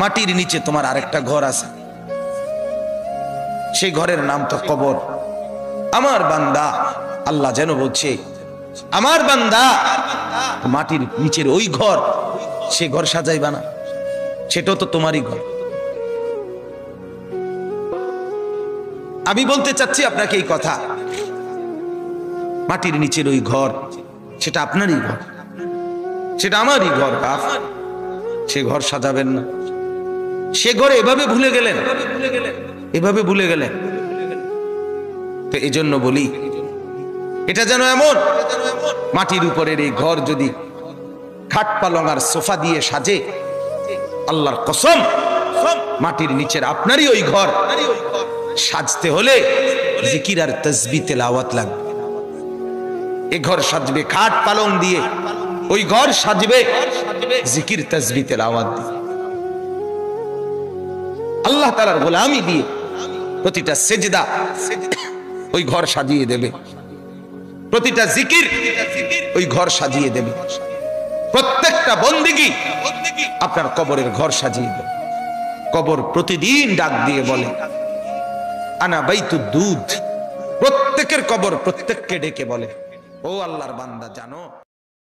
মাটির নিচে তোমার আরেকটা ঘর আছে, সেই ঘরের নাম তো কবর। আমার বান্দা, আল্লাহ যেন বলছে, আমার বান্দা মাটির নিচের ওই ঘর, সে ঘর সাজাইবা না, সেটাও তো তোমারই ঘর। আমি বলতে চাচ্ছি আপনাকে এই কথা, মাটির নিচের ওই ঘর সেটা আপনারই ঘর, সেটা আমারই ঘর। বাপ, সে ঘর সাজাবেন না। সে ঘরে এভাবে ভুলে গেলেন, এভাবে ভুলে গেলেন। তো এই জন্য বলি, এটা যেন এমন মাটির উপরের এই ঘর যদি খাট পালং আর সোফা দিয়ে সাজে, আল্লাহর কসম মাটির নিচের আপনারই ওই ঘর সাজতে হলে জিকির আর তাসবিহ তেলাওয়াত লাগবে। এ ঘর সাজবে খাট পালং দিয়ে, ওই ঘর সাজবে জিকির তাসবিহ তেলাওয়াত দিয়ে, আল্লাহ তাআলার গোলামি দিয়ে। প্রতিটা সেজদা ওই ঘর সাজিয়ে দেবে, প্রতিটা জিকির ওই ঘর সাজিয়ে দেবে, প্রত্যেকটা বন্দেগী আপনার কবরের ঘর সাজিয়ে দেবে। কবর প্রতিদিন ডাক দিয়ে বলে, আনা বাইতুদ দুধ। প্রত্যেকের কবর প্রত্যেককে ডেকে বলে, ও আল্লাহর বান্দা, জানো